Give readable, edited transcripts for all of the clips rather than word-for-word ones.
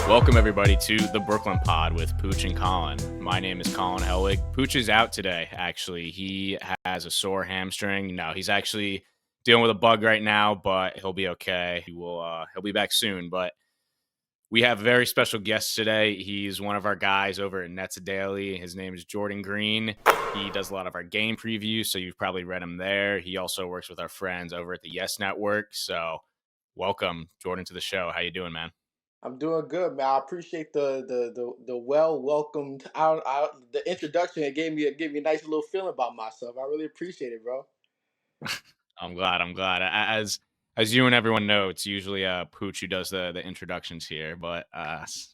Welcome, everybody, to the Brooklyn Pod with Pooch and Colin. My name is Colin Helwig. Pooch is out today, actually. He has a sore hamstring. No, he's actually dealing with a bug right now, but he'll be okay. He'll be back soon. But we have a very special guest today. He's one of our guys over at Nets Daily. His name is Jordan Greene. He does a lot of our game previews, so you've probably read him there. He also works with our friends over at the Yes Network. So welcome, Jordan, to the show. How you doing, man? I'm doing good, man. I appreciate the well welcomed out the introduction. It gave me a nice little feeling about myself. I really appreciate it, bro. I'm glad. I'm glad. As you and everyone know, it's usually Pooch who does the introductions here, but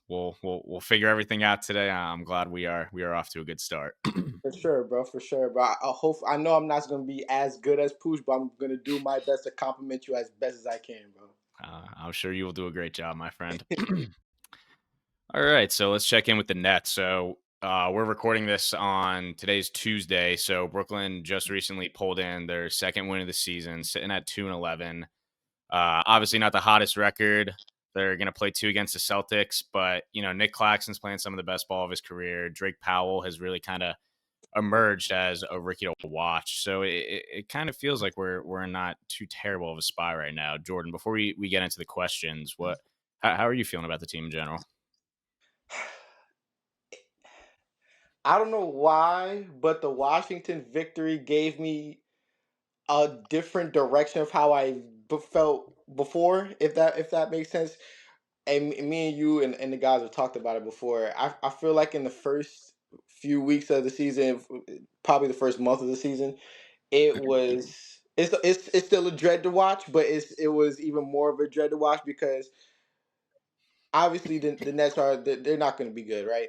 we'll figure everything out today. I'm glad we are off to a good start. For sure, bro. For sure, bro. I hope I know I'm not gonna be as good as Pooch, but I'm gonna do my best to compliment you as best as I can, bro. I'm sure you will do a great job, my friend. All right, so let's check in with the Nets. So we're recording this on today's Tuesday. So Brooklyn just recently pulled in their second win of the season, sitting at 2-11. Obviously not the hottest record. They're going to play two against the Celtics, but Nic Claxton's playing some of the best ball of his career. Drake Powell has really kind of emerged as a rookie to watch. So it kind of feels like we're in not too terrible of a spot right now. Jordan, before we get into the questions, how are you feeling about the team in general? I don't know why, but the Washington victory gave me a different direction of how felt before, if that makes sense. And me and you and the guys have talked about it before. I feel like in the first few weeks of the season, probably the first month of the season, it was it's still a dread to watch, but it was even more of a dread to watch because obviously the Nets they're not going to be good, right?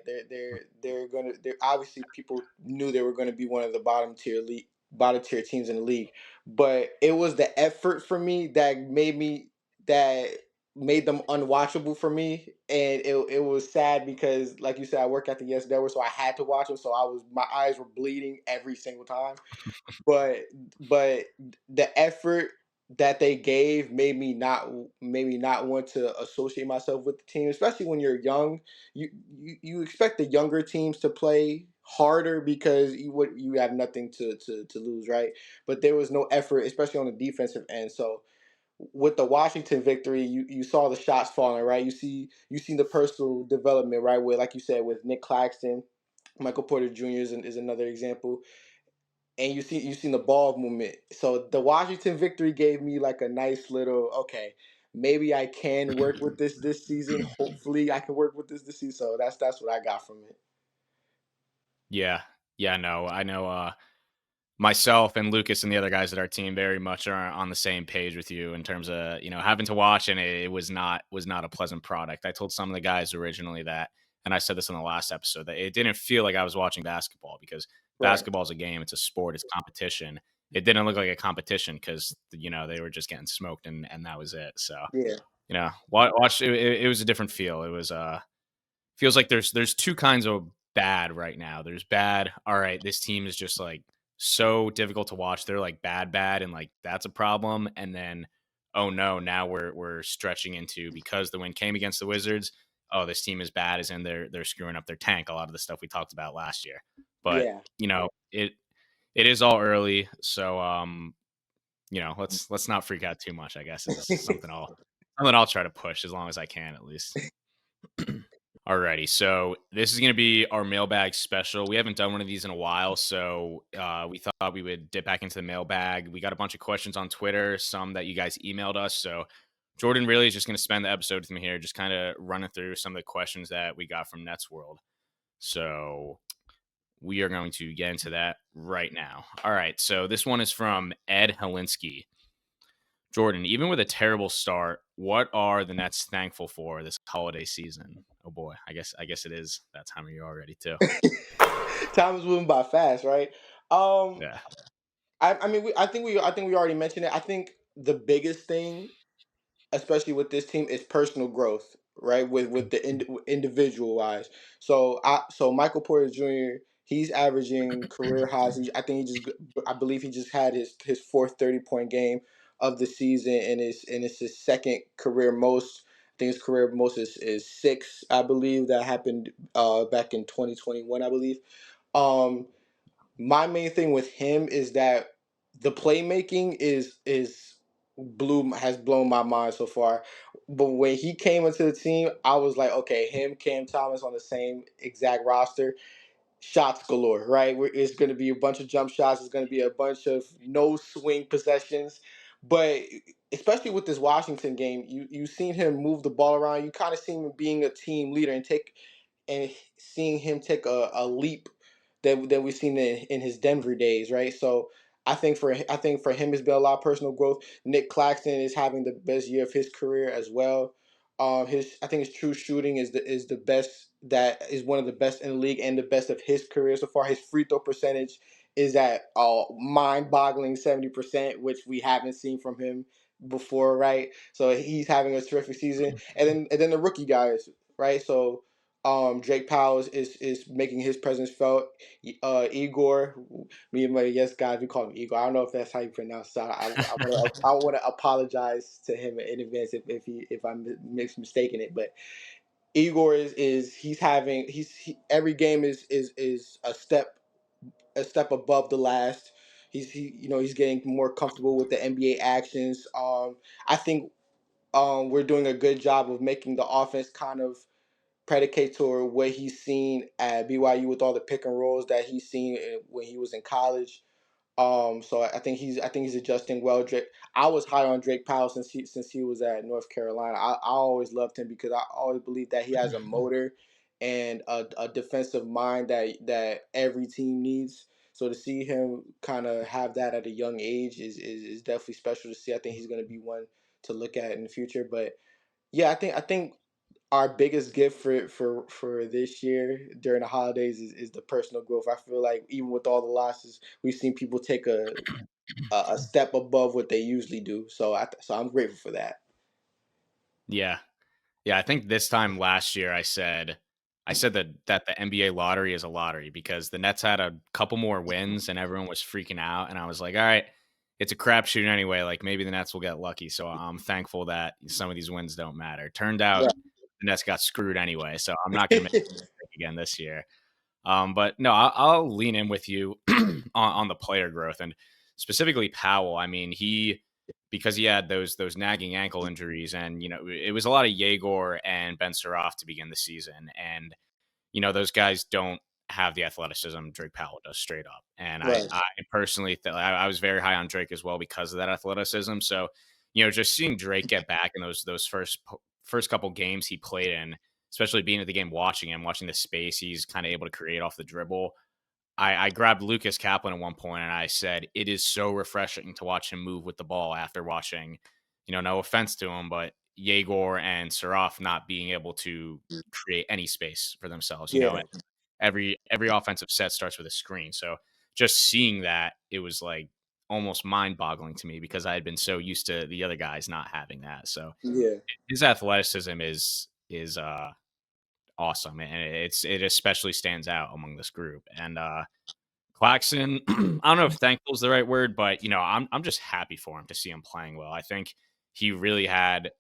They're obviously people knew they were going to be one of the bottom tier teams in the league, but it was the effort for me that made them unwatchable for me, and it was sad because like you said, I work at the Yes Network, so I had to watch them, so my eyes were bleeding every single time, but but the effort that they gave made me not want to associate myself with the team, especially when you're young. You expect the younger teams to play harder because you have nothing to lose, right? But there was no effort, especially on the defensive end. So with the Washington victory, you saw the shots falling, right? You see the personal development, right? Where, like you said, with Nic Claxton, Michael Porter Jr. is another example, and you seen the ball movement. So the Washington victory gave me like a nice little, okay, maybe I can work with this season. Hopefully I can work with this season. So that's what I got from it. Yeah, yeah, no, I know. Myself and Lucas and the other guys at our team very much are on the same page with you in terms of having to watch, and it was not a pleasant product. I told some of the guys originally that, and I said this in the last episode, that it didn't feel like I was watching basketball because Right. basketball is a game, it's a sport, it's competition. It didn't look like a competition because they were just getting smoked, and that was it. So Yeah. watch it was a different feel. It was feels like there's two kinds of bad right now. There's bad, all right, this team is just like so difficult to watch. They're like bad, and like that's a problem. And then, oh no, now we're stretching into because the win came against the Wizards. Oh, this team is bad, as in they're screwing up their tank. A lot of the stuff we talked about last year. But Yeah. it is all early, so let's not freak out too much. I guess is something I'll try to push as long as I can at least. Alrighty, so this is going to be our mailbag special. We haven't done one of these in a while, so we thought we would dip back into the mailbag. We got a bunch of questions on Twitter, some that you guys emailed us. So Jordan really is just going to spend the episode with me here, just kind of running through some of the questions that we got from Nets World. So we are going to get into that right now. All right, so this one is from Ed Helinski. Jordan, even with a terrible start, what are the Nets thankful for this holiday season? Oh boy, I guess it is that time of year already too. Time is moving by fast, right? Um, Yeah. I mean, I think we already mentioned it. I think the biggest thing, especially with this team, is personal growth, right? With the individual wise. So Michael Porter Jr. He's averaging career highs. I believe he just had his fourth 30-point game of the season, and it's his second career most. think his career most is six, I believe. That happened back in 2021, I believe. Um, my main thing with him is that the playmaking is blew has blown my mind so far. But when he came into the team, I was like, okay, him, Cam Thomas on the same exact roster, shots galore, right? It's going to be a bunch of jump shots. It's going to be a bunch of no swing possessions. But especially with this Washington game, you seen him move the ball around. You kind of seen him being a team leader and seeing him take a leap that we've seen in his Denver days, right? So I think for him it's been a lot of personal growth. Nic Claxton is having the best year of his career as well. His I think his true shooting is the best, that is one of the best in the league and the best of his career so far. His free throw percentage is at mind-boggling 70%, which we haven't seen from him before, right? So he's having a terrific season, and then the rookie guys, right? So Drake Powell is making his presence felt. Igor, me and my yes guys, we call him Igor. I don't know if that's how you pronounce it. So I want to apologize to him in advance if I'm mistaken it. But Igor is he's having every game is a step above the last. He's getting more comfortable with the NBA actions. I think we're doing a good job of making the offense kind of predicate toward what he's seen at BYU with all the pick and rolls that he's seen when he was in college. So I think he's adjusting well. Drake, I was high on Drake Powell since he was at North Carolina. I always loved him because I always believe that he has a motor and a defensive mind that every team needs. So to see him kind of have that at a young age is definitely special to see. I think he's going to be one to look at in the future. But yeah, I think our biggest gift for this year during the holidays is the personal growth. I feel like even with all the losses, we've seen people take a step above what they usually do. So I'm grateful for that. Yeah. Yeah, I think this time last year I said that the NBA lottery is a lottery because the Nets had a couple more wins and everyone was freaking out, and I was like, "All right, it's a crapshoot anyway. Like maybe the Nets will get lucky." So I'm thankful that some of these wins don't matter. Turned out Right. the Nets got screwed anyway, so I'm not going to make the mistake again this year. But no, I'll lean in with you on the player growth and specifically Powell. I mean, because he had those nagging ankle injuries, and it was a lot of Yegor and Ben Suraf to begin the season, and those guys don't have the athleticism Drake Powell does straight up. And I, Right. I personally, I was very high on Drake as well because of that athleticism. So, just seeing Drake get back in those first couple games he played in, especially being at the game, watching him, watching the space he's kind of able to create off the dribble. I grabbed Lucas Kaplan at one point and I said, it is so refreshing to watch him move with the ball after watching, no offense to him, but Yegor and Saraf not being able to create any space for themselves. Yeah. Every offensive set starts with a screen. So just seeing that, it was like almost mind boggling to me because I had been so used to the other guys not having that. So Yeah. his athleticism is awesome, and it especially stands out among this group. And Claxton, I don't know if thankful is the right word, but I'm just happy for him to see him playing well. I think he really had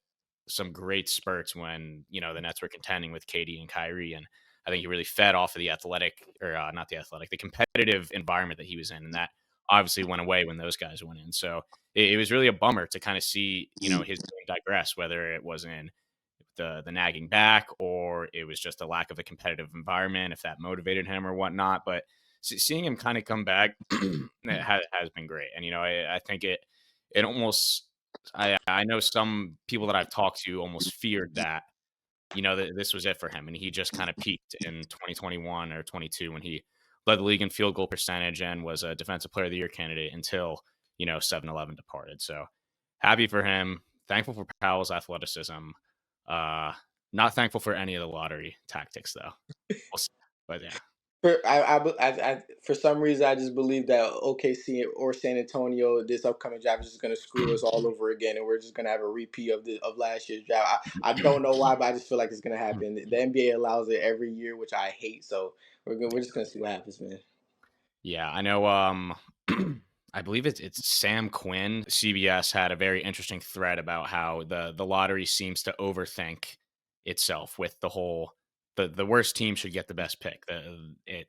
some great spurts when the Nets were contending with KD and Kyrie, and I think he really fed off of the athletic, or not the athletic, the competitive environment that he was in, and that obviously went away when those guys went in. So it was really a bummer to kind of see his game digress, whether it was in the nagging back or it was just a lack of a competitive environment, if that motivated him or whatnot. But seeing him kind of come back has been great, and I think it almost I know some people that I've talked to almost feared that that this was it for him, and he just kind of peaked in 2021 or 22 when he led the league in field goal percentage and was a defensive player of the year candidate until 7-Eleven departed. So happy for him, thankful for Powell's athleticism. Uh, Not thankful for any of the lottery tactics though. We'll see. But yeah. For some reason, I just believe that OKC or San Antonio this upcoming draft is just going to screw us all over again, and we're just going to have a repeat of last year's draft. I don't know why, but I just feel like it's going to happen. The NBA allows it every year, which I hate. So we're just going to see what happens, man. Yeah, I know. I believe it's Sam Quinn. CBS had a very interesting thread about how the lottery seems to overthink itself with the whole the worst team should get the best pick. The it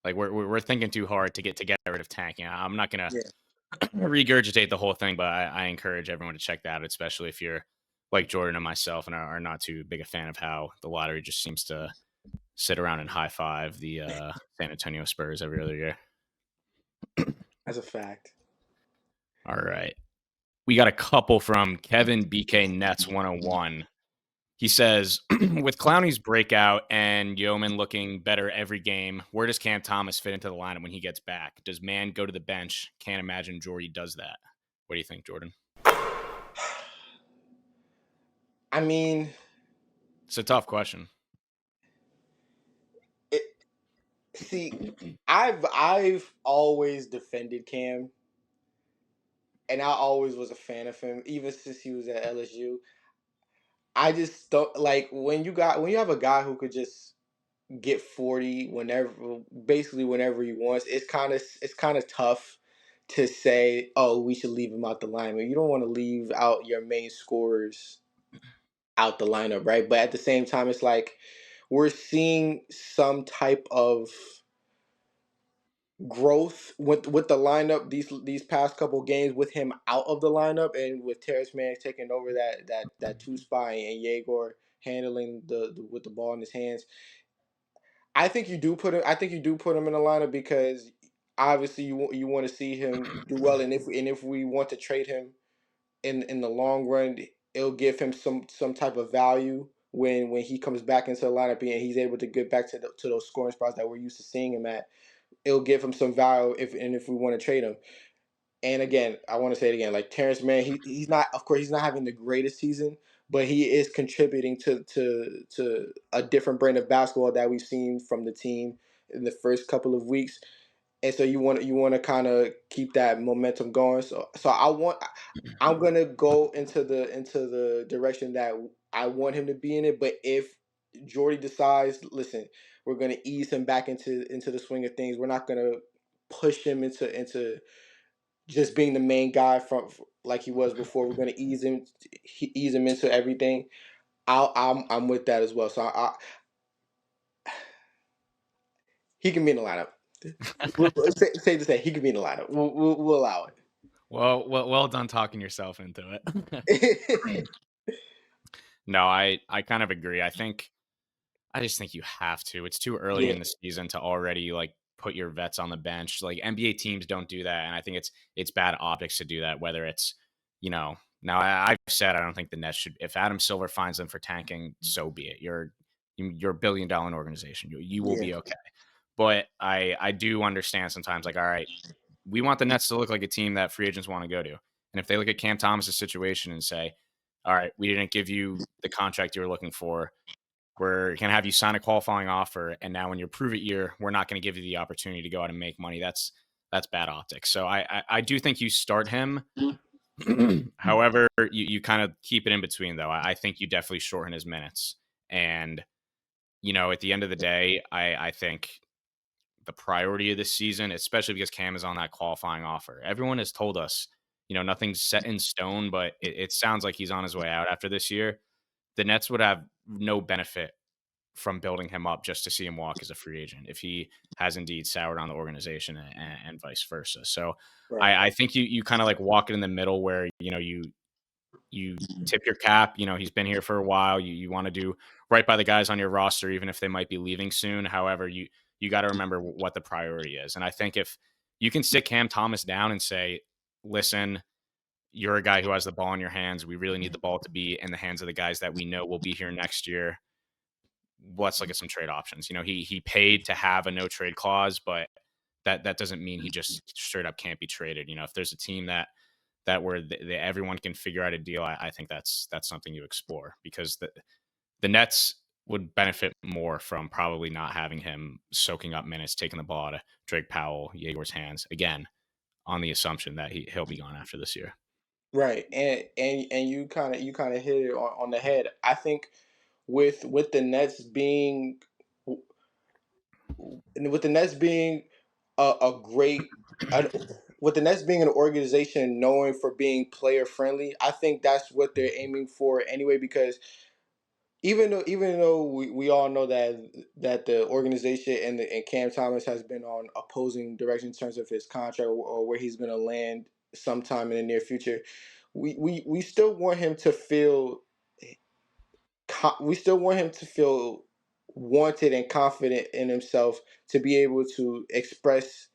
like we're thinking too hard to get rid of tanking. I'm not gonna Yeah, regurgitate the whole thing, but I encourage everyone to check that out, especially if you're like Jordan and myself and are not too big a fan of how the lottery just seems to sit around and high five the San Antonio Spurs every other year. that's a fact. All right. We got a couple from Kevin BK Nets 101. He says, with Clowney's breakout and Yeoman looking better every game, where does Cam Thomas fit into the lineup when he gets back? Does Man go to the bench? Can't imagine Jordy does that. What do you think, Jordan? I mean, It's a tough question. it, see, I've always defended Cam, and I always was a fan of him, even since he was at LSU. I just don't like when you have a guy who could just get 40 whenever, basically whenever he wants. It's kind of tough to say, oh, we should leave him out the lineup. You don't want to leave out your main scorers out the lineup, right? But at the same time, it's like we're seeing some type of growth with the lineup these past couple games with him out of the lineup and with Terrence Mann taking over that two spot and Yegor handling the with the ball in his hands. I think you do put him in the lineup because obviously you want to see him do well, and if we want to trade him in the long run, it'll give him some type of value when he comes back into the lineup and he's able to get back to those scoring spots that we're used to seeing him at. It'll give him some value if we want to trade him. And again, I want to say it again, like Terrence Mann, he's not, of course, he's not having the greatest season, but he is contributing to a different brand of basketball that we've seen from the team in the first couple of weeks. And so you want to kind of keep that momentum going. So I'm gonna go into the direction that I want him to be in it. But if Jordy decides, listen, we're gonna ease him back into the swing of things. We're not gonna push him into just being the main guy from like he was before. We're gonna ease him into everything. I'm with that as well. So he can be in the lineup. Safe to say he can be in the lineup. We'll allow Well done talking yourself into it. it. No, I kind of agree. I just think you have to. It's too early Yeah, in the season to already like put your vets on the bench. Like NBA teams don't do that, and I think it's bad optics to do that. Whether it's now I've said I don't think the Nets should. If Adam Silver finds them for tanking, so be it. You're a $1 billion organization. You will yeah, be okay. But I do understand sometimes. Like, all right, we want the Nets to look like a team that free agents want to go to, and if they look at Cam Thomas's situation and say, all right, we didn't give you the contract you were looking for, we're going to have you sign a qualifying offer, and now in your prove it year, we're not going to give you the opportunity to go out and make money. That's bad optics. So I do think you start him. However, you kind of keep it in between, though. I think you definitely shorten his minutes. And at the end of the day, I think the priority of this season, especially because Cam is on that qualifying offer. Everyone has told us, nothing's set in stone, but it sounds like he's on his way out after this year. The Nets would have no benefit from building him up just to see him walk as a free agent if he has indeed soured on the organization and vice versa. So right. I think you kind of like walk it in the middle where you tip your cap. He's been here for a while. You want to do right by the guys on your roster, even if they might be leaving soon. However, you got to remember what the priority is. And I think if you can sit Cam Thomas down and say, listen, you're a guy who has the ball in your hands. We really need the ball to be in the hands of the guys that we know will be here next year. Let's look at some trade options. He paid to have a no trade clause, but that doesn't mean he just straight up can't be traded. If there's a team that where everyone can figure out a deal, I think that's something you explore because the Nets would benefit more from probably not having him soaking up minutes, taking the ball out of Drake Powell, Yegor's hands again, on the assumption that he'll be gone after this year. Right. And you kind of hit it on the head. I think with the Nets being with the Nets being a great with the Nets being an organization known for being player friendly, I think that's what they're aiming for anyway. Because even though we all know that the organization and Cam Thomas has been on opposing direction in terms of his contract, or where he's going to land sometime in the near future, we still want him to feel we still want him to feel wanted and confident in himself to be able to express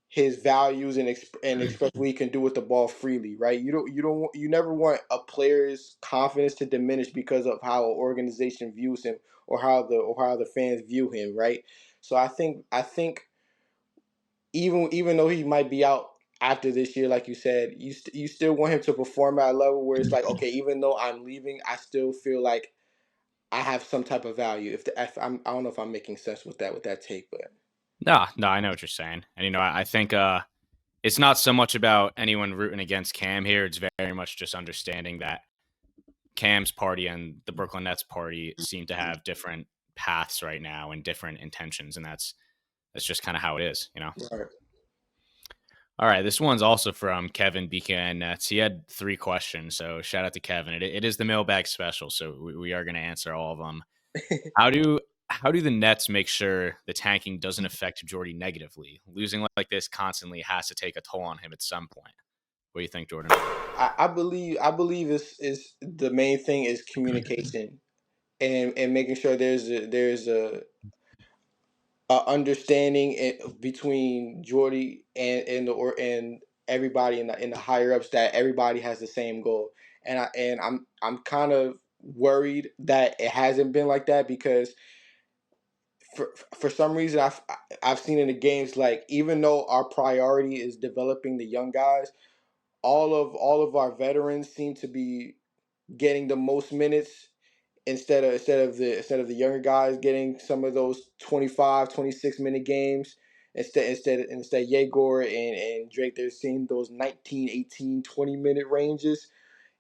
his values and express what he can do with the ball freely, right? You never want a player's confidence to diminish because of how an organization views him, or how the fans view him, right? So I think even though he might be out after this year, like you said, you still want him to perform at a level where it's like, okay, even though I'm leaving, I still feel like I have some type of value. I don't know if I'm making sense with that take, but No, no, I know what you're saying. And I think it's not so much about anyone rooting against Cam here. It's very much just understanding that Cam's party and the Brooklyn Nets party seem to have different paths right now and different intentions, and that's just kind of how it is. right. All right, this one's also from Kevin BKN Nets. He had 3 questions, so shout out to Kevin. It is the mailbag special, so we are going to answer all of them. How do how do the Nets make sure the tanking doesn't affect Jordy negatively? Losing like this constantly has to take a toll on him at some point. What do you think, Jordan? I believe is the main thing is communication, and making sure there's a understanding between Jordy and everybody in the higher ups, that everybody has the same goal. And I'm kind of worried that it hasn't been like that, because for some reason I've seen in the games, like, even though our priority is developing the young guys, all of our veterans seem to be getting the most minutes, instead of the younger guys getting some of those 25, 26 minute games. Instead Yegor and Drake, they're seeing those 19, 18, 20 minute ranges.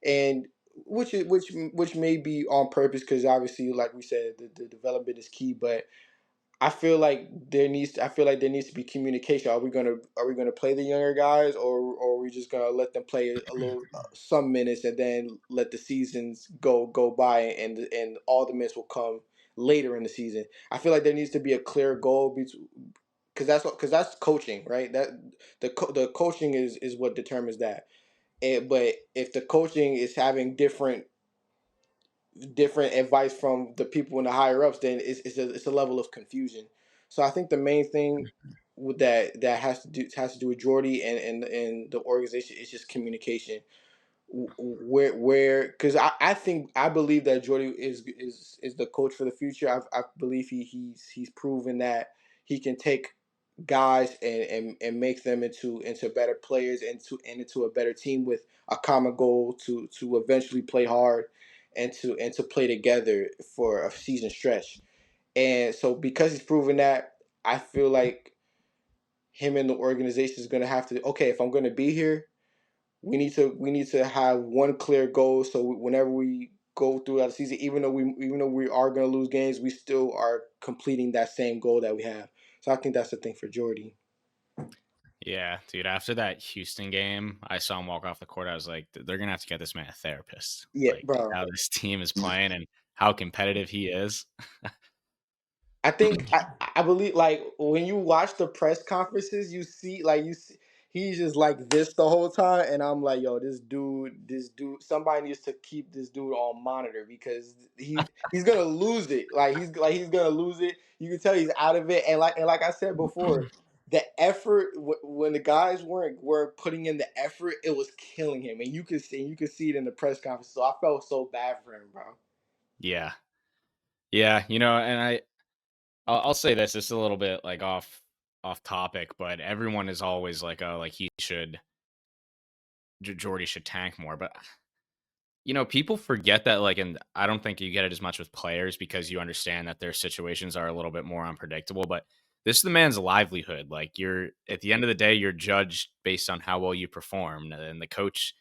And which may be on purpose, because obviously, like we said, the development is key. But I feel like there needs to be communication. Are we gonna play the younger guys, or are we just gonna let them play a little, some minutes, and then let the seasons go by, and all the minutes will come later in the season? I feel like there needs to be a clear goal, because that's coaching, right? The coaching is what determines that. But if the coaching is having different advice from the people in the higher ups, then it's a level of confusion. So I think the main thing with that has to do with Jordy and the organization is just communication. Where Because I believe that Jordy is the coach for the future. I believe he's proven that he can take guys and make them into better players, and into a better team with a common goal to eventually play hard, and to play together for a season stretch. And so, because he's proven that, I feel like him and the organization is going to have to, okay, if I'm going to be here, we need to have one clear goal. So whenever we go throughout the season, even though we are going to lose games, we still are completing that same goal that we have. So I think that's the thing for Jordy. Yeah, dude. After that Houston game, I saw him walk off the court. I was like, they're gonna have to get this man a therapist. Yeah, Like bro. how this team is playing and how competitive he is. I believe, like, when you watch the press conferences, you see he's just like this the whole time, and I'm like, yo, this dude, somebody needs to keep this dude on monitor, because he's gonna lose it. He's gonna lose it. You can tell he's out of it, and like I said before, the effort, when the guys weren't putting in the effort, it was killing him, and you could see it in the press conference. So I felt so bad for him, bro. Yeah, yeah. And I'll say this. This is a little bit like off topic, but everyone is always like, oh, like he should Jordy should tank more. But people forget that, like, and I don't think you get it as much with players because you understand that their situations are a little bit more unpredictable. But this is the man's livelihood. Like, you're at the end of the day, you're judged based on how well you perform. And the coach,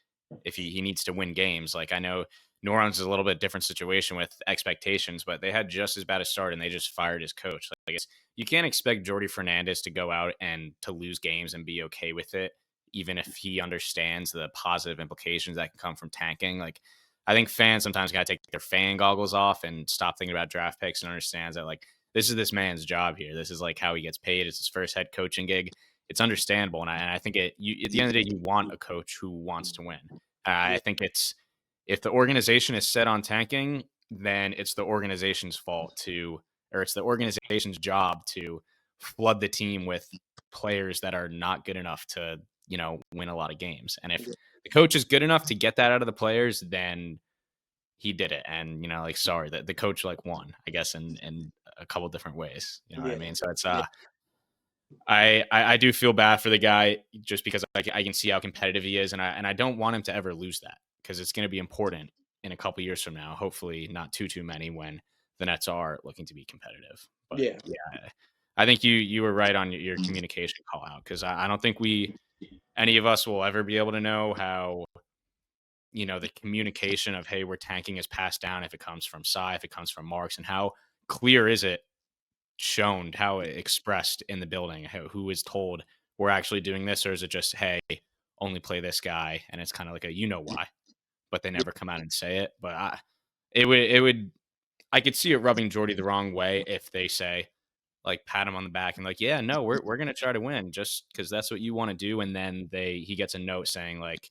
if he needs to win games, like I know New Orleans is a little bit different situation with expectations, but they had just as bad a start and they just fired his coach. Like, you can't expect Jordy Fernandez to go out and to lose games and be okay with it even if he understands the positive implications that can come from tanking. Like, I think fans sometimes got to take their fan goggles off and stop thinking about draft picks and understands that like this is this man's job here. This is like how he gets paid. It's his first head coaching gig. It's understandable, and I think at the end of the day, you want a coach who wants to win. I Yeah, think it's if the organization is set on tanking, then it's the organization's fault to, or it's the organization's job to flood the team with players that are not good enough to, win a lot of games. And if yeah, the coach is good enough to get that out of the players, then he did it. And, like, sorry that the coach like won, I guess, in a couple different ways. You know what I yeah, mean? So it's, yeah, I do feel bad for the guy just because I can see how competitive he is, and I don't want him to ever lose that because it's going to be important in a couple years from now. Hopefully, not too many when the Nets are looking to be competitive. But yeah, yeah, I think you were right on your communication call out because I don't think any of us will ever be able to know how the communication of hey we're tanking is passed down if it comes from Cy, if it comes from Marks, and how clear is it shown, how it expressed in the building, who is told we're actually doing this, or is it just hey, only play this guy, and it's kind of like a why, but they yeah, never come out and say it. But it would I could see it rubbing Jordy the wrong way if they say like pat him on the back and like yeah no we're gonna try to win just because that's what you want to do, and then he gets a note saying like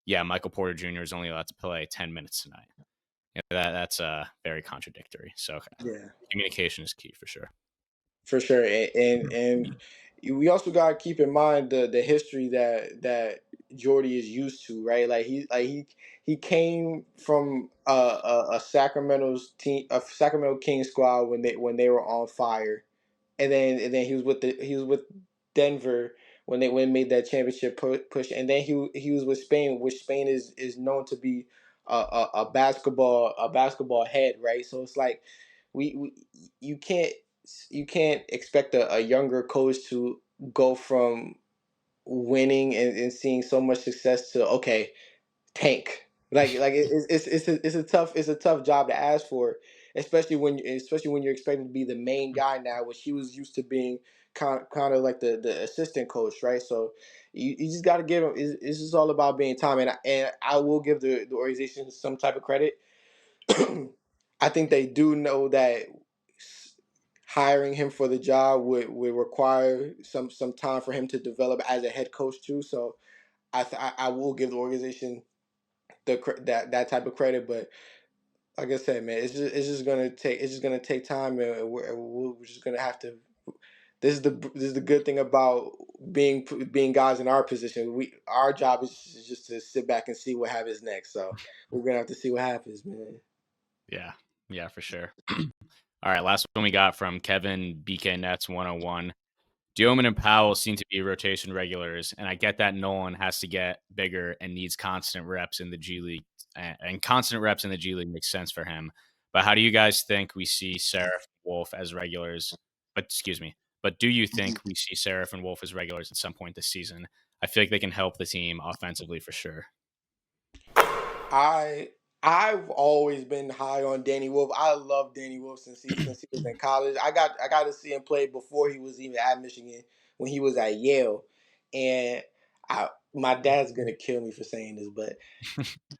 yeah Michael Porter Jr. is only allowed to play 10 minutes tonight. Yeah, that's very contradictory. So yeah. communication is key for sure. For sure, and we also gotta keep in mind the history that Jordy is used to, right? He came from a Sacramento's team, a Sacramento Kings squad when they were on fire, and then he was with Denver when they made that championship push, and then he was with Spain, which Spain is known to be a basketball head, right? So it's like we you can't expect a younger coach to go from winning and seeing so much success to okay tank. It's a tough job to ask for, especially when you're expected to be the main guy now, which he was used to being kind of like the assistant coach, right? So you just got to give him. It's just all about being time, and I will give the organization some type of credit. I think they do know that hiring him for the job would require some time for him to develop as a head coach too. So I will give the organization that type of credit, but like I said, man, it's just gonna take time, and we're just gonna have to. This is the good thing about being guys in our position. Our job is just to sit back and see what happens next. So we're gonna have to see what happens, man. Yeah. Yeah, for sure. All right, last one we got from Kevin BK Nets 101. Dioman and Powell seem to be rotation regulars, and I get that Nolan has to get bigger and needs constant reps in the G League, and constant reps in the G League makes sense for him. But how do you guys think we see Seraph and Wolf as regulars? But excuse me, but do you think we see Seraph and Wolf as regulars at some point this season? I feel like they can help the team offensively for sure. I I've always been high on Danny Wolf. I love Danny Wolf since he was in college. I got to see him play before he was even at Michigan when he was at Yale, and my dad's gonna kill me for saying this, but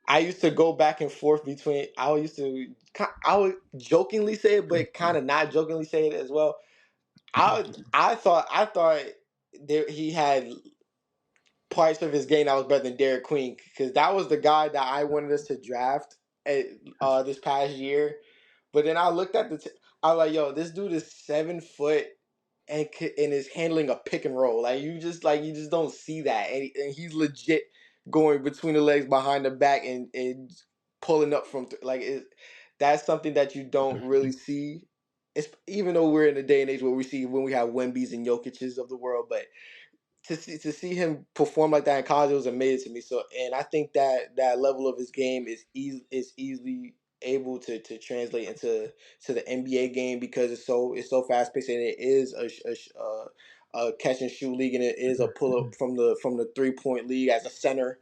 I used to go back and forth between. I would jokingly say it, but kind of not jokingly say it as well. I thought he had parts of his game that was better than Derek Queen because that was the guy that I wanted us to draft this past year. But then I looked at I was like, yo, this dude is 7 foot and is handling a pick and roll. You just don't see that, and he's legit going between the legs, behind the back, and pulling up from that's something that you don't really see. It's even though we're in a day and age where we see when we have Wemby's and Jokic's of the world, but to see him perform like that in college, it was amazing to me. So, and I think that level of his game is easily able to translate to the NBA game because it's so fast paced, and it is a catch and shoot league, and it is a pull up from the 3-point league as a center.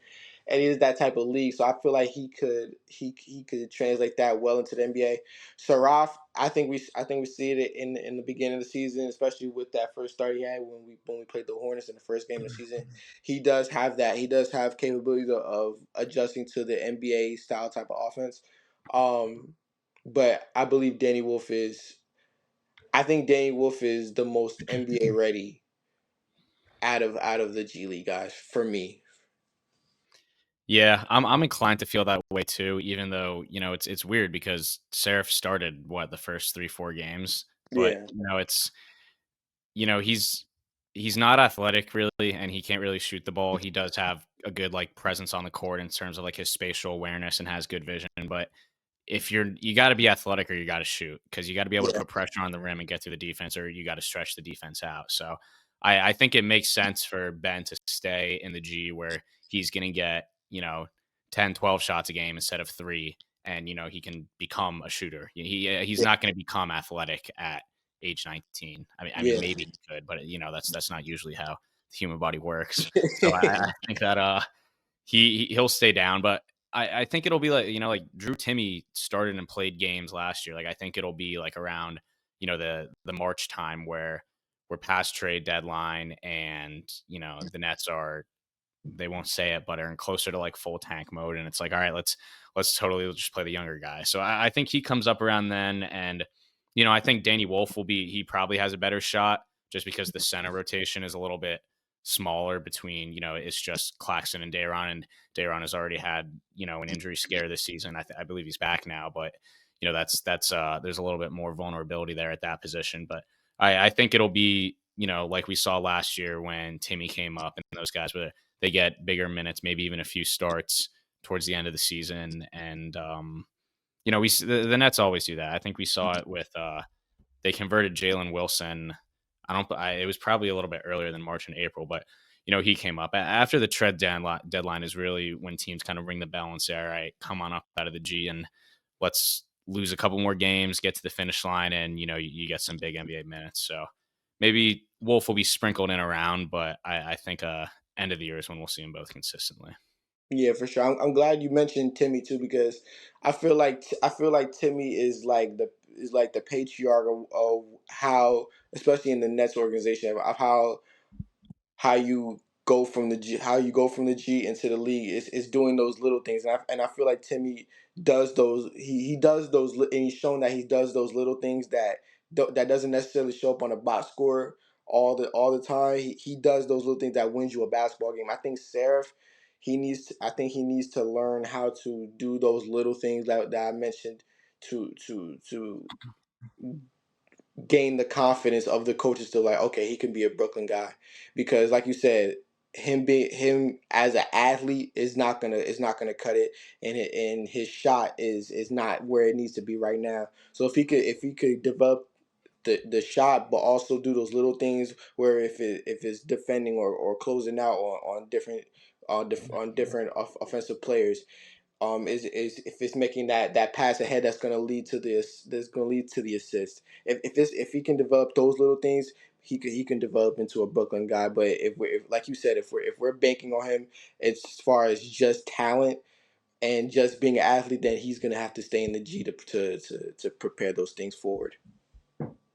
and it is that type of league. So I feel like he could translate that well into the NBA. Saraf, I think we see it in the beginning of the season, especially with that first start he had when we played the Hornets in the first game of the season. He does have that. He does have capabilities of adjusting to the NBA style type of offense. Um, but I believe Danny Wolf is. I think Danny Wolf is the most NBA ready out of the G League guys for me. Yeah, I'm inclined to feel that way too, even though, it's weird because Serif started the first 3, 4 games, but Yeah, he's not athletic really, and he can't really shoot the ball. He does have a good presence on the court in terms of his spatial awareness and has good vision, but if you got to be athletic or you got to shoot because you got to be able to yeah, put pressure on the rim and get through the defense, or you got to stretch the defense out. So I think it makes sense for Ben to stay in the G where he's going to get 10, 12 shots a game instead of three, and he can become a shooter. He's yeah, not going to become athletic at age 19. I mean yeah, maybe he could, but that's not usually how the human body works. So I think that he'll stay down, but I think it'll be like Drew Timmy started and played games last year. Like I think it'll be around the March time where we're past trade deadline and the Nets are they won't say it, but are closer to full tank mode. And it's all right, let's totally just play the younger guy. So I think he comes up around then. And, I think Danny Wolf he probably has a better shot just because the center rotation is a little bit smaller between, it's just Claxton and Dayron. And Dayron has already had, an injury scare this season. I believe he's back now, but there's a little bit more vulnerability there at that position. But I think it'll be, like we saw last year when Timmy came up and those guys were they get bigger minutes, maybe even a few starts towards the end of the season. And the Nets always do that. I think we saw it with they converted Jalen Wilson. It was probably a little bit earlier than March and April, but he came up after the trade deadline is really when teams kind of ring the bell and say, all right, come on up out of the G and let's lose a couple more games, get to the finish line, and you get some big NBA minutes. So maybe Wolf will be sprinkled in around, but I think end of the year is when we'll see them both consistently. yeah, for sure. I'm glad you mentioned Timmy too because I feel like Timmy is like the patriarch of how, especially in the Nets organization, of how you go from the G, how you go from the G into the league is doing those little things, and I feel like Timmy does those. He does those, and he's shown that he does those little things that doesn't necessarily show up on a box score all the time. He does those little things that wins you a basketball game. I think Seraph, I think he needs to learn how to do those little things that I mentioned to gain the confidence of the coaches to like, okay, he can be a Brooklyn guy, because like you said, him as an athlete is not gonna cut it, and his shot is not where it needs to be right now. So if he could develop the shot, but also do those little things where if it's defending or closing out on different on different offensive players, is if it's making that pass ahead that's going to lead to this that's going to lead to the assist. If he can develop those little things, he can develop into a Brooklyn guy. But if like you said, if we're banking on him as far as just talent and just being an athlete, then he's going to have to stay in the G to prepare those things forward.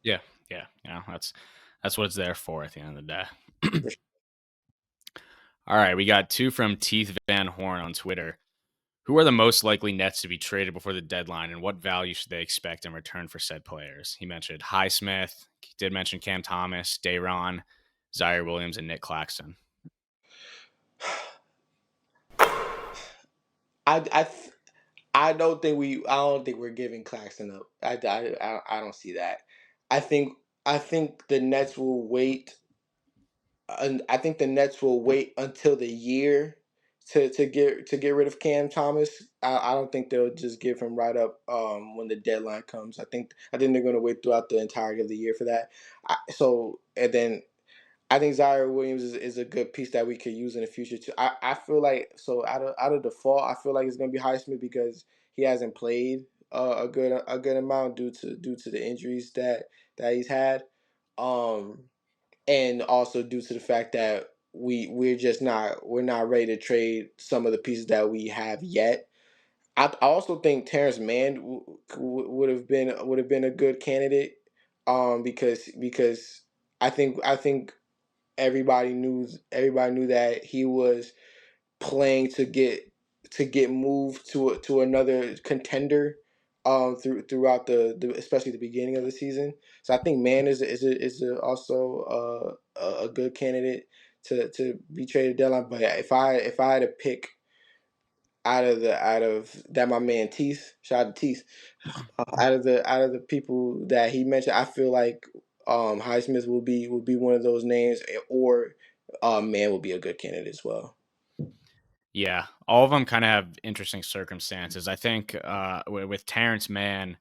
Yeah, yeah, that's what it's there for at the end of the day. For sure. All right, we got two from Teeth Van Horn on Twitter. Who are the most likely Nets to be traded before the deadline, and what value should they expect in return for said players? He mentioned Highsmith. He did mention Cam Thomas, Dayron, Zaire Williams, and Nic Claxton. I I th- I don't think we're giving Claxton up. I don't see that. I think I think the Nets will wait. And I think the Nets will wait until the year to get rid of Cam Thomas. I don't think they'll just give him right up when the deadline comes. I think they're going to wait throughout the entirety of the year for that. And then I think Zaire Williams is a good piece that we could use in the future too. I feel like so out of default, I feel like it's going to be Highsmith because he hasn't played a good amount due to the injuries that he's had. Um, and also due to the fact that we're not ready to trade some of the pieces that we have yet. I also think Terrence Mann would have been a good candidate, because I think everybody knew that he was playing to get moved to another contender, throughout especially the beginning of the season. So I think Mann also a good candidate to be traded deadline. But if I had to pick out of that, my man Teeth, shout out to Teeth, out of the people that he mentioned, I feel like Highsmith will be one of those names, or Man will be a good candidate as well. Yeah, all of them kind of have interesting circumstances. I think with Terrence Mann,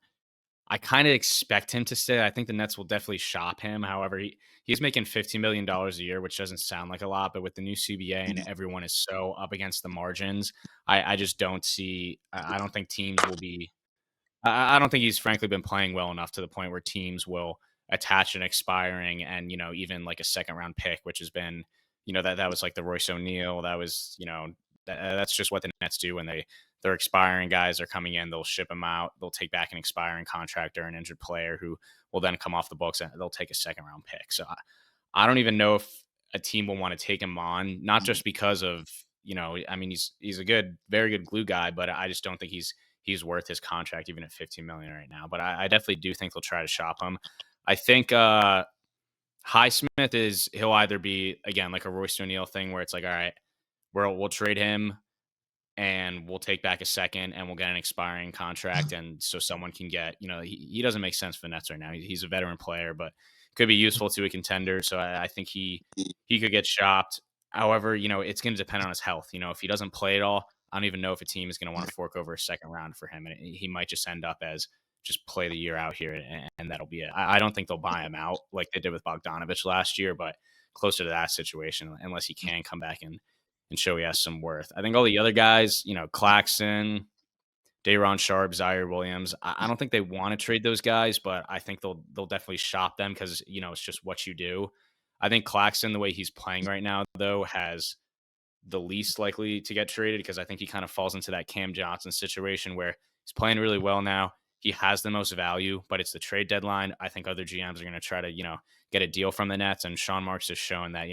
I kind of expect him to stay. I think the Nets will definitely shop him. However, he's making $15 million a year, which doesn't sound like a lot, but with the new CBA and everyone is so up against the margins, I just don't see. I don't think teams will be. I don't think he's frankly been playing well enough to the point where teams will attach an expiring and even like a second round pick, which has been that was like the Royce O'Neal. That was that's just what the Nets do when they're expiring guys are coming in. They'll ship them out. They'll take back an expiring contract or an injured player who will then come off the books and they'll take a second round pick. So I don't even know if a team will want to take him on, not just because of I mean he's a good, very good glue guy, but I just don't think he's worth his contract even at 15 million right now. But I definitely do think they'll try to shop him. I think Highsmith he'll either be again like a Royce O'Neal thing where it's like, all right, we'll trade him and we'll take back a second and we'll get an expiring contract. And so someone can get, he doesn't make sense for the Nets right now. He's a veteran player, but could be useful to a contender. So I think he could get shopped. However, it's going to depend on his health. If he doesn't play at all, I don't even know if a team is going to want to fork over a second round for him. And he might just end up as just play the year out here and that'll be it. I don't think they'll buy him out like they did with Bogdanovich last year, but closer to that situation, unless he can come back and show he has some worth. I think all the other guys, Claxton, Day'Ron Sharp, Zaire Williams, I don't think they want to trade those guys, but I think they'll definitely shop them because it's just what you do. I think Claxton, the way he's playing right now, though, has the least likely to get traded because I think he kind of falls into that Cam Johnson situation where he's playing really well now. He has the most value, but it's the trade deadline. I think other GMs are going to try to, get a deal from the Nets, and Sean Marks has shown that,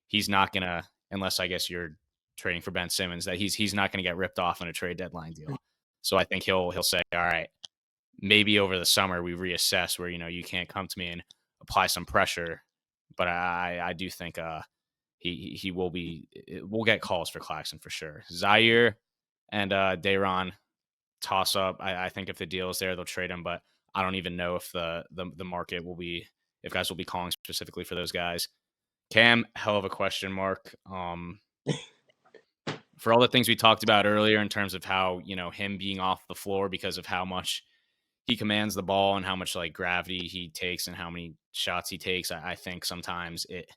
he's not going to, unless I guess you're trading for Ben Simmons, that he's not going to get ripped off on a trade deadline deal. So I think he'll say, all right, maybe over the summer we reassess where you can't come to me and apply some pressure, but I do think he will be. We'll get calls for Claxton for sure. Zaire and Day'Ron toss up. I think if the deal is there, they'll trade him, but I don't even know if the market will be if guys will be calling specifically for those guys. Cam, hell of a question mark. For all the things we talked about earlier in terms of how him being off the floor because of how much he commands the ball and how much like gravity he takes and how many shots he takes, I think sometimes it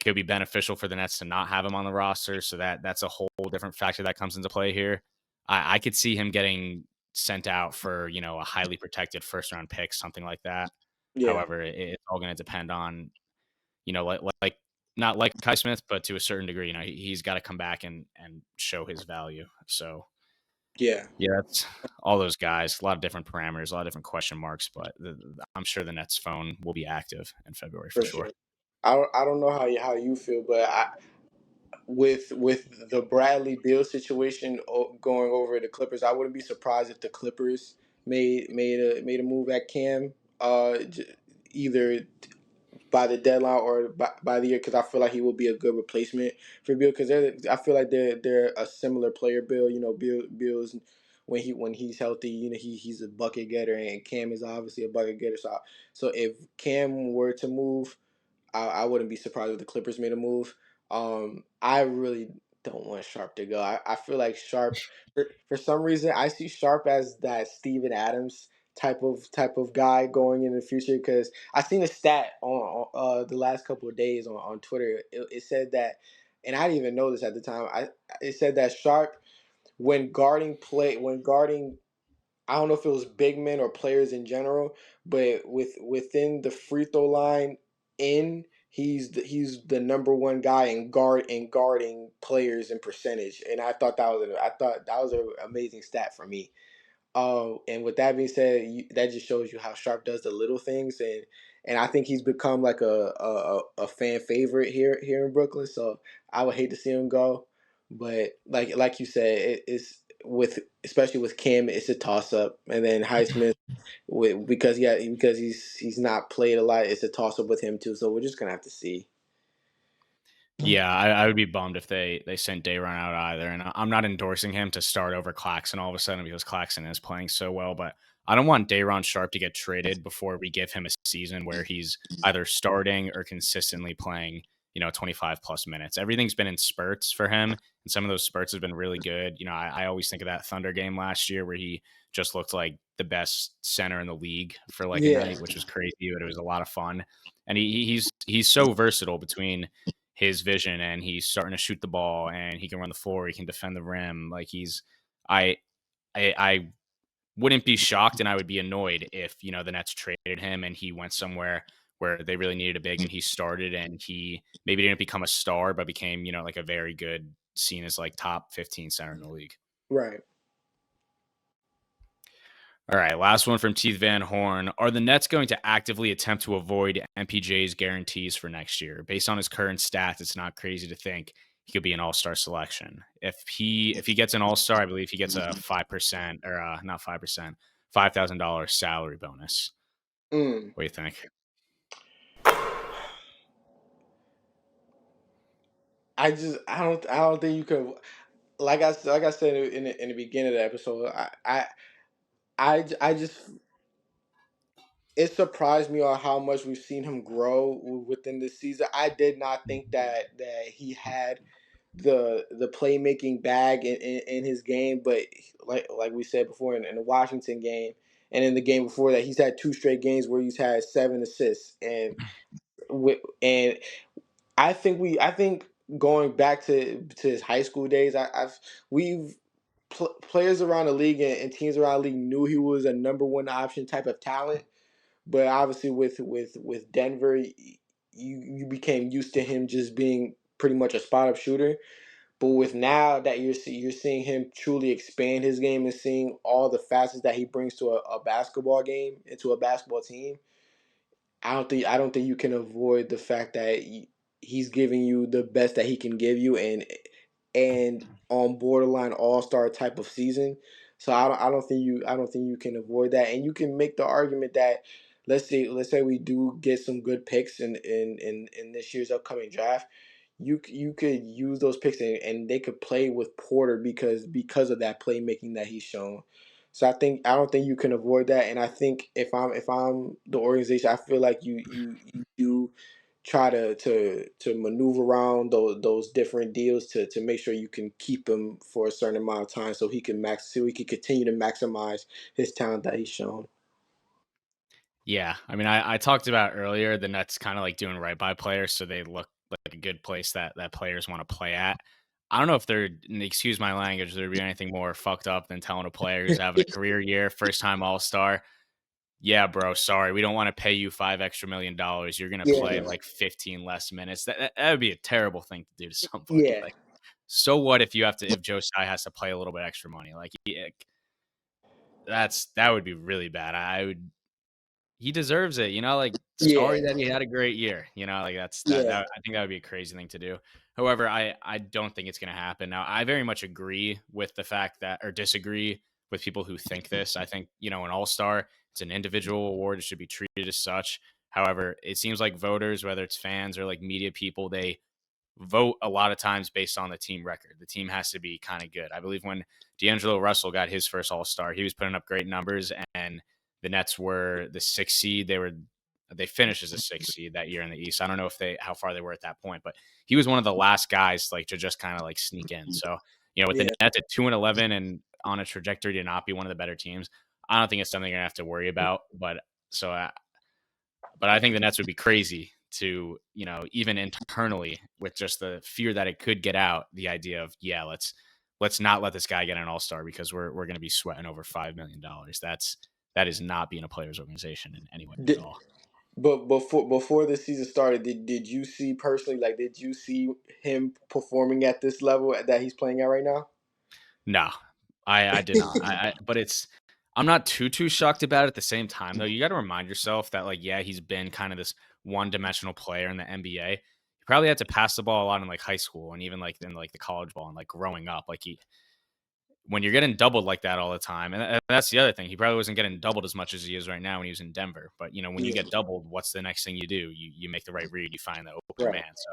could be beneficial for the Nets to not have him on the roster. So that's a whole different factor that comes into play here. I could see him getting sent out for, a highly protected first round pick, something like that. Yeah, However, it's all going to depend on, like not like Kai Smith, but to a certain degree, he's got to come back and show his value. So yeah, yeah, that's all those guys, a lot of different parameters, a lot of different question marks, but I'm sure the Nets phone will be active in February for for sure. sure. I don't know how you feel, but with the Bradley Beal situation going over the Clippers, I wouldn't be surprised if the Clippers made a move at Cam, either by the deadline or by the year, because I feel like he will be a good replacement for Bill, because I feel like they're a similar player. Bill, Bill's when he's healthy, he's a bucket getter, and Cam is obviously a bucket getter. So if Cam were to move, I wouldn't be surprised if the Clippers made a move. I really don't want Sharp to go. I feel like Sharp, for some reason, I see Sharp as that Steven Adams type of guy going in the future, because I seen a stat on the last couple of days on Twitter. It said that, and I didn't even know this at the time. It said that Sharp, when guarding, I don't know if it was big men or players in general, but within the free throw line in, he's the number one guy in guarding players in percentage, and I thought that was an amazing stat for me. And with that being said, that just shows you how Sharp does the little things, and I think he's become like a fan favorite here in Brooklyn. So I would hate to see him go, but like you said, it's with especially with Kim, it's a toss up, and then Highsmith because he's not played a lot, it's a toss up with him too. So we're just gonna have to see. Yeah, I would be bummed if they sent Dayron out either, and I'm not endorsing him to start over Claxton all of a sudden because Claxton is playing so well, but I don't want Dayron Sharp to get traded before we give him a season where he's either starting or consistently playing, 25 plus minutes. Everything's been in spurts for him, and some of those spurts have been really good. I always think of that Thunder game last year where he just looked like the best center in the league for like a Yeah, night, which was crazy, but it was a lot of fun. And he's so versatile between his vision and he's starting to shoot the ball and he can run the floor, he can defend the rim. Like I I wouldn't be shocked and I would be annoyed if, the Nets traded him and he went somewhere where they really needed a big and he started and he maybe didn't become a star, but became, like a very good seen as like top 15 center in the league. right. All right, last one from Teeth Van Horn. Are the Nets going to actively attempt to avoid MPJ's guarantees for next year? Based on his current stats, it's not crazy to think he could be an all-star selection. If he gets an all-star, I believe he gets a 5% or not 5%, $5,000 salary bonus. Mm. What do you think? I don't think you could like I said in the beginning of the episode. I just it surprised me on how much we've seen him grow within this season. I did not think that he had the playmaking bag in his game, but like we said before in the Washington game and in the game before that, he's had two straight games where he's had 7 assists, and I think going back to his high school days, we've players around the league and teams around the league knew he was a number one option type of talent, but obviously with Denver, you became used to him just being pretty much a spot up shooter. But with now that you're seeing him truly expand his game and seeing all the facets that he brings to a basketball game into a basketball team, I don't think you can avoid the fact that he's giving you the best that he can give you, and on borderline all star type of season. So I don't think you can avoid that, and you can make the argument that let's say we do get some good picks in this year's upcoming draft. You could use those picks and they could play with Porter because of that playmaking that he's shown. So I don't think you can avoid that, and I think if I'm the organization, I feel like you do try to maneuver around those different deals to make sure you can keep him for a certain amount of time so he can continue to maximize his talent that he's shown. Yeah, I mean, I talked about earlier the Nets kind of like doing right by players, so they look like a good place that players want to play at. I don't know if they're excuse my language, there'd be anything more fucked up than telling a player who's having a career year, first time All Star, yeah, bro, sorry, we don't want to pay you $5 extra million. You're gonna play Yeah, like 15 less minutes. That would be a terrible thing to do to somebody. yeah, Like, so what if Joe Tsai has to play a little bit extra money? Like, that would be really bad. I would he deserves it, like, sorry yeah, that he had a great year, like, yeah, I think that would be a crazy thing to do. However, I don't think it's gonna happen. Now, I very much agree with the fact that or disagree with people who think this. I think, an all-star, it's an individual award, it should be treated as such. However, it seems like voters, whether it's fans or, like, media people, they vote a lot of times based on the team record. The team has to be kind of good. I believe when D'Angelo Russell got his first All Star, he was putting up great numbers, and the Nets were the sixth seed. They finished as a sixth seed that year in the East. I don't know if they how far they were at that point, but he was one of the last guys like to just kind of like sneak in. So with the yeah, Nets at 2-11 and on a trajectory to not be one of the better teams, I don't think it's something you're gonna have to worry about. So but I think the Nets would be crazy to, even internally with just the fear that it could get out, the idea of, yeah, let's not let this guy get an all-star because we're going to be sweating over $5 million. That is not being a players organization in any way at D- all. But before the season started, did you see personally, like, did you see him performing at this level that he's playing at right now? No, I did not. But I'm not too shocked about it at the same time though. You got to remind yourself that like yeah, he's been kind of this one-dimensional player in the NBA. He probably had to pass the ball a lot in like high school and even like in like the college ball and like growing up. Like he when you're getting doubled like that all the time, and that's the other thing. He probably wasn't getting doubled as much as he is right now when he was in Denver. But you know, when you Yeah, get doubled, what's the next thing you do? You make the right read, you find the open right, man. So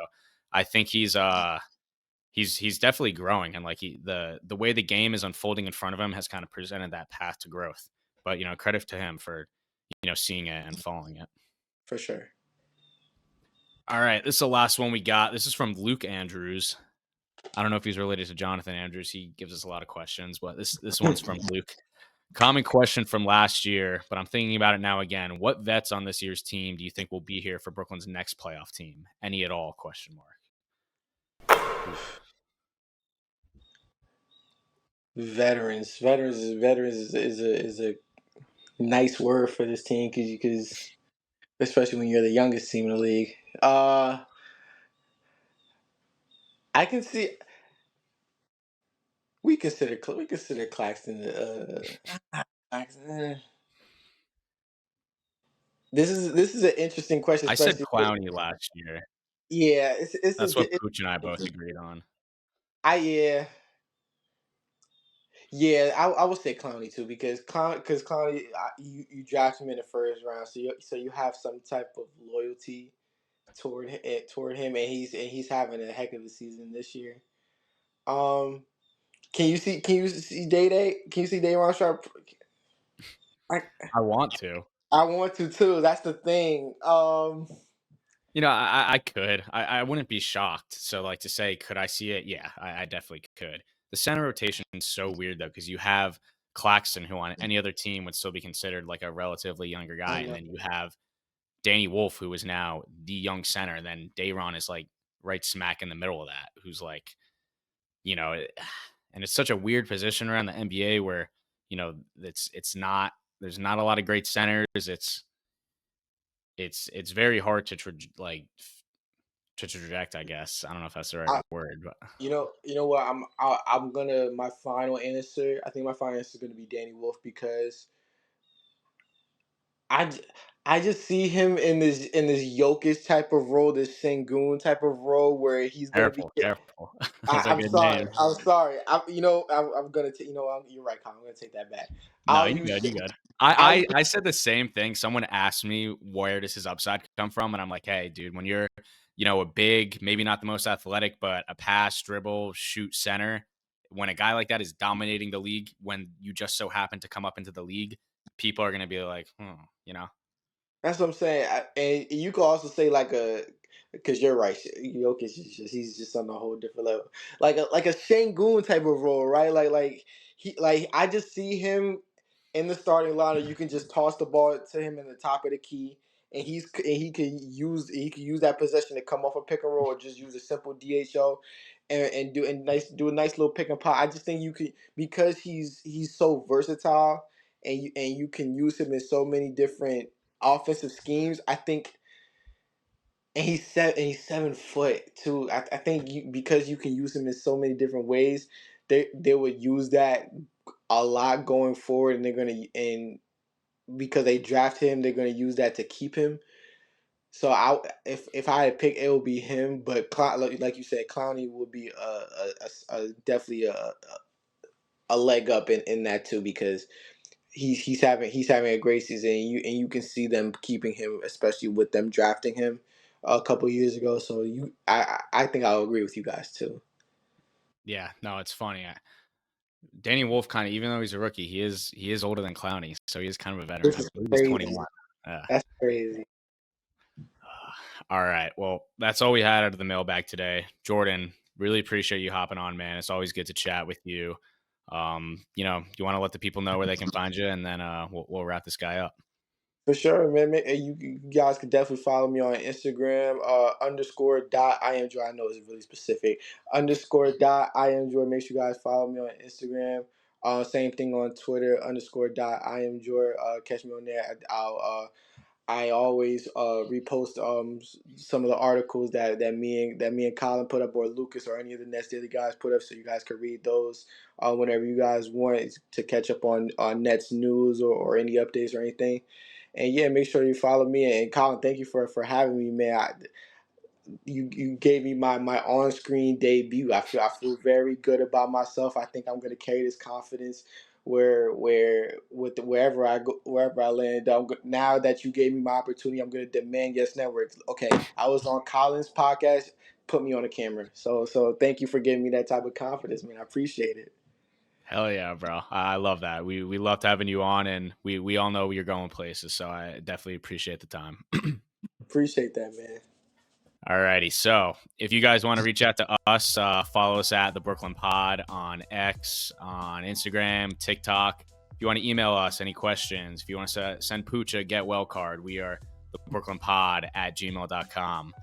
I think he's definitely growing, and like the way the game is unfolding in front of him has kind of presented that path to growth. But you know, credit to him for seeing it and following it. for sure. All right, this is the last one we got. This is from Luke Andrews. I don't know if he's related to Jonathan Andrews. He gives us a lot of questions, but this one's from Luke. Common question from last year, but I'm thinking about it now again. What vets on this year's team do you think will be here for Brooklyn's next playoff team? Any at all? Question mark. Oof. Veterans is a nice word for this team because especially when you're the youngest team in the league. I can see we consider Claxton. Claxton. This is an interesting question, I said especially with, Clowney last year. yeah. It's That's what a Pooch and I both agreed on. yeah. Yeah, I would say Clowney too because Clowney, you draft him in the first round, so you have some type of loyalty toward him, and he's having a heck of a season this year. Um, can you see Day Day? Can you see Dayron Sharp? I I want to. I want to too. That's the thing. I could. I wouldn't be shocked. So, like to say, could I see it? Yeah, I definitely could. The center rotation is so weird though, because you have Claxton, who on any other team would still be considered like a relatively younger I guy, and know. then you have Danny Wolf, who is now the young center, and then Dayron is like right smack in the middle of that, who's like, you know, and it's such a weird position around the NBA where it's not there's not a lot of great centers. It's very hard to to traject, I guess. I don't know if that's the right I, word, but you know what? I'm gonna my final answer. I think my final answer is gonna be Danny Wolf because I, j- I just see him in this Jokic type of role, this Sengun type of role where he's gonna be. careful, careful. That's a I'm good sorry. name. I'm sorry. I'm gonna take. You're right, Colin. I'm gonna take that back. No, I'll you use. good, you good. I'll. I said the same thing. Someone asked me where does his upside come from, and I'm like, hey, dude, when you're, a big, maybe not the most athletic, but a pass, dribble, shoot center, when a guy like that is dominating the league, when you just so happen to come up into the league, people are gonna be like, That's what I'm saying. And you could also say like because you're right. Jokic he's just on a whole different level. Like a Şengün type of role, right? I just see him in the starting lineup. You can just toss the ball to him in the top of the key, and he can use that possession to come off a pick and roll or just use a simple DHO. And do a nice little pick and pop. I just think you could because he's so versatile and you can use him in so many different offensive schemes. I think, and he's 7 foot too. I think because you can use him in so many different ways, they would use that a lot going forward, and they're gonna and because they draft him, they're gonna use that to keep him. So if I had picked, it would be him. But like you said, Clowney would be definitely a leg up in that too because he's having a great season, and you can see them keeping him, especially with them drafting him a couple years ago. So I think I'll agree with you guys too. yeah, no, it's funny. Danny Wolf kind of, even though he's a rookie, he is older than Clowney, so he is kind of a veteran. This I is believe he's crazy. 21. Yeah. That's crazy. All right. Well, that's all we had out of the mailbag today. Jordan, really appreciate you hopping on, man. It's always good to chat with you. You want to let the people know where they can find you, and then we'll wrap this guy up. For sure, man. You guys can definitely follow me on Instagram, underscore dot I am joy. I know it's really specific. Underscore dot I am joy. Make sure you guys follow me on Instagram. Same thing on Twitter, underscore dot I am joy. Catch me on there. I always repost some of the articles that me and Colin put up, or Lucas, or any of the Nets Daily guys put up, so you guys could read those whenever you guys want to catch up on Nets news, or any updates or anything. And yeah, make sure you follow me. And Colin, thank you for having me, man. You gave me my on screen debut. I feel very good about myself. I think I'm gonna carry this confidence wherever I go, wherever I land. Now that you gave me my opportunity, I'm gonna demand Yes Network. Okay, I was on Colin's podcast. Put me on the camera. So thank you for giving me that type of confidence, man. I appreciate it. Hell yeah, bro. I love that. We loved having you on, and we all know you're going places, so I definitely appreciate the time. Appreciate that, man. Alrighty, so if you guys want to reach out to us, follow us at the Brooklyn Pod on X, on Instagram, TikTok. If you want to email us any questions, if you want to send Pooch a get well card, we are the Brooklyn Pod at gmail.com.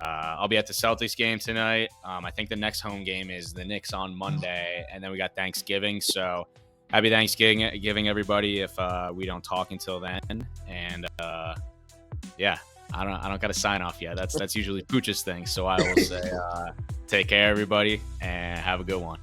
I'll be at the Celtics game tonight. I think the next home game is the Knicks on Monday, and then we got Thanksgiving. So happy Thanksgiving, everybody! If we don't talk until then, and yeah, I don't got to sign off yet. That's usually Pooch's thing. So I will say, take care, everybody, and have a good one.